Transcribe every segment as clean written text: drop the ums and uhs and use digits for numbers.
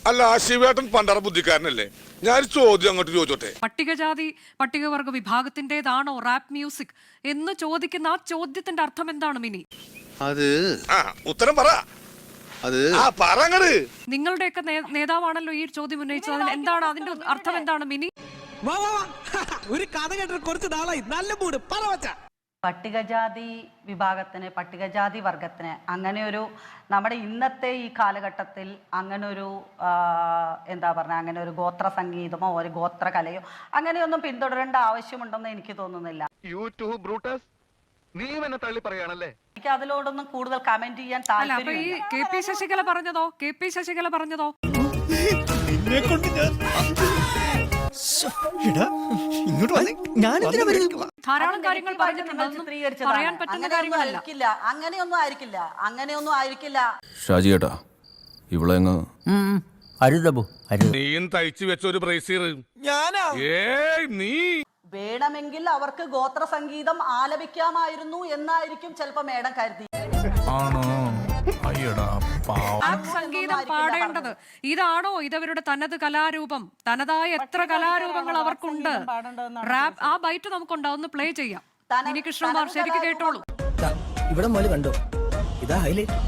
അല്ല ശിവേട്ടൻ പണ്ടറ ബുദ്ധിക്കാരനല്ലേ? ഞാൻ ചോദ്യം അങ്ങോട്ട് ചോദിച്ചോട്ടെ. പട്ടികജാതി പട്ടികവർഗ വിഭാഗത്തിന്റേതാണോ റാപ്പ് മ്യൂസിക് എന്ന് ചോദിക്കുന്ന ആ ചോദ്യത്തിന്റെ അർത്ഥം എന്താണ് മിനി? അത് ഉത്തരം പറ. അത് നിങ്ങളുടെയൊക്കെ നേതാവാണല്ലോ ഈ ചോദ്യം ഉന്നയിച്ചത്. എന്താണ് അതിന്റെ അർത്ഥം? എന്താണ് മിനി? ഒരു കഥ കേട്ടിട്ട് കുറച്ച് നാളായി. നല്ല മൂട് പറവച്ച. പട്ടികജാതി വിഭാഗത്തിന്, പട്ടികജാതി വർഗത്തിന് അങ്ങനെ ഒരു നമ്മുടെ ഇന്നത്തെ ഈ കാലഘട്ടത്തിൽ അങ്ങനെ ഒരു എന്താ പറഞ്ഞ അങ്ങനെ ഒരു ഗോത്ര സംഗീതമോ ഒരു ഗോത്ര കലയോ അങ്ങനെയൊന്നും പിന്തുടരേണ്ട ആവശ്യമുണ്ടെന്ന് എനിക്ക് തോന്നുന്നില്ല. യൂട്യൂബ് ബ്രൂട്ടസ്, നീ എന്നെ തള്ളി പറയാണല്ലേ? എനിക്ക് അതിലോടൊന്നും കൂടുതൽ കമന്റ് ചെയ്യാൻ താല്പര്യമില്ല. കെ പി ശശികല പറഞ്ഞതോ ധാരാളം കാര്യങ്ങൾ പറയാൻ പറ്റുന്ന കാര്യങ്ങളല്ല. അങ്ങനെയൊന്നും ആയിരിക്കില്ല. ഷാജിയേട്ടാ ഇവിടെ നീയും തയ്ച്ചു വെച്ച ഒരു ബ്രേസീർ നീ വേണമെങ്കിൽ അവർക്ക് ഗോത്ര സംഗീതം ആലപിക്കാമായിരുന്നു എന്നായിരിക്കും ചിലപ്പോ മേഡം കരുതി. സംഗീതം പാടേണ്ടത് ഇതാണോ? ഇതവരുടെ തനത് കലാരൂപം, തനതായ എത്ര കലാരൂപങ്ങൾ അവർക്കുണ്ട്. റാപ്പ് ആ ബൈറ്റ് നമുക്കുണ്ടാവും, ഒന്ന് പ്ലേ ചെയ്യാം. കൃഷ്ണകുമാർ ശരിക്ക് കേട്ടോളൂ. ഇവിടെ മുതൽ കണ്ടോ, ഇതാ ഹൈലൈറ്റ്.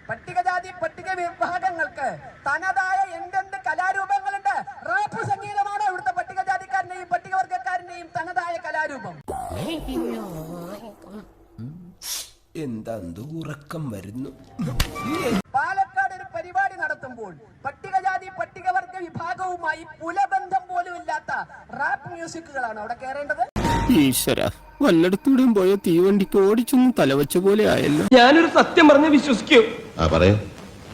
പട്ടികജാതി പട്ടിക വിഭാഗങ്ങൾക്ക് തനതായ എന്തെന്ത് കലാരൂപങ്ങളുണ്ട്. റാപ്പ് സംഗീതമാണ് ഇവിടുത്തെ പട്ടികജാതിക്കാരനെയും പട്ടികവർഗക്കാരനെയും തനതായ കലാരൂപം. എന്താ ഉറക്കം വരുന്നു. പാലക്കാട് ഒരു പരിപാടി നടത്തുമ്പോൾ പട്ടികജാതി പട്ടികവർഗ വിഭാഗവുമായി പുലബന്ധം പോലും ഇല്ലാത്ത റാപ്പ് മ്യൂസിക്കുകളാണ് അവിടെ കയറേണ്ടത്. ഈശ്വര, വല്ലയിടത്തൂടെയും പോയ തീവണ്ടിക്ക് ഓടിച്ചൊന്നും തലവച്ച പോലെ ആയല്ലോ. ഞാനൊരു സത്യം പറഞ്ഞ് വിശ്വസിക്കൂ.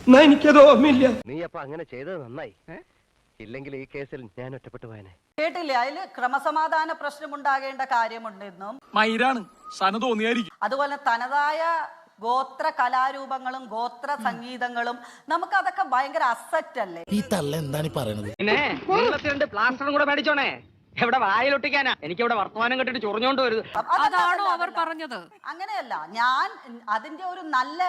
എന്നാ എനിക്കത് ഓർമ്മയില്ല. നീ അപ്പൊ അങ്ങനെ ചെയ്തത് നന്നായി. ഇല്ലെങ്കിൽ ഈ കേസിൽ ഞാൻ ഒറ്റപ്പെട്ടു പോയനെ. കേട്ടില്ലേ? അതിൽ ക്രമസമാധാന പ്രശ്നം ഉണ്ടാകേണ്ട കാര്യമുണ്ടെന്നും അതുപോലെ തനതായ ഗോത്ര കലാരൂപങ്ങളും ഗോത്ര സംഗീതങ്ങളും നമുക്ക് അതൊക്കെ ഭയങ്കര അസറ്റ് അല്ലേ? ഈ തള്ള എന്താണ് പറയുന്നത്? പിന്നെ പ്ലാസ്റ്ററും കൂടെ മേടിച്ചോണേ. എവിടെ വായിലൊട്ടിക്കാനാ? എനിക്ക് ഇവിടെ വർത്തമാനം കേട്ടിട്ട് ചൊറിഞ്ഞോണ്ട് വരുത്. അതാണോ അവർ പറഞ്ഞത്? അങ്ങനെയല്ല, ഞാൻ അതിന്റെ ഒരു നല്ല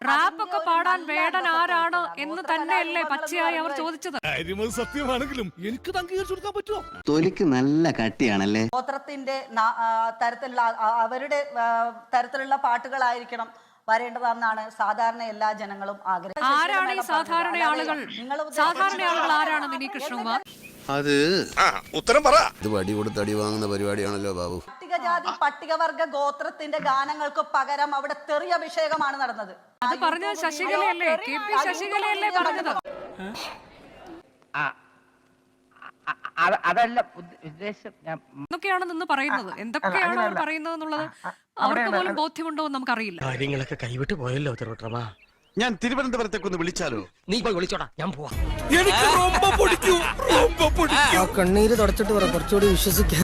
റാപ്പ് ഒക്കെ പാടാൻ വേടൻ ആരാണ് എന്ന് തന്നെയല്ലേ പച്ചയായി അവർ ചോദിച്ചത്. സത്യമാണെങ്കിലും എനിക്ക് അംഗീകരിച്ചു കൊടുക്കാൻ പറ്റുമോ? തൊലിക്ക് നല്ല കട്ടിയാണല്ലേ. ഗോത്രത്തിന്റെ തരത്തിലുള്ള അവരുടെ തരത്തിലുള്ള പാട്ടുകളായിരിക്കണം വരേണ്ടതെന്നാണ് സാധാരണ എല്ലാ ജനങ്ങളും ആഗ്രഹിക്കുന്നത്. ആരാണ് ഈ സാധാരണ ആളുകൾ? ആരാണ് മിനി കൃഷ്ണകുമാർ? അത് ഉത്തരം പറ. ഇത് വടി കൊടുത്ത് അടി വാങ്ങുന്ന പരിപാടിയാണല്ലോ ബാബു. പട്ടികജാതി പട്ടികവർഗ ഗോത്രത്തിന്റെ ഗാനങ്ങൾക്ക് പകരം അവിടെ തെറി അഭിഷേകമാണ് നടന്നത്. അത് പറഞ്ഞത് ശശികലയല്ലേ? കെ പി ശശികലയല്ലേ പറഞ്ഞത്? അതല്ല ഉദ്ദേശം. എന്തൊക്കെയാണ് നിന്ന് പറയുന്നത്, എന്തൊക്കെയാണ് അവർ പറയുന്നത് എന്നുള്ളത് അവർക്ക് പോലും ബോധ്യമുണ്ടോ എന്ന് നമുക്കറിയില്ല. കാര്യങ്ങളൊക്കെ കൈവിട്ട് പോയല്ലോ തിരുവട്ടമാ. ഞാൻ തിരുവനന്തപുരത്തേക്ക് ഒന്ന് വിളിച്ചാലോ? നീ പോയി വിളിച്ചോടാ, ഞാൻ പോവാ. കണ്ണീര് തുടച്ചിട്ട് പറ, കുറച്ചുകൂടി വിശ്വസിക്കാൻ.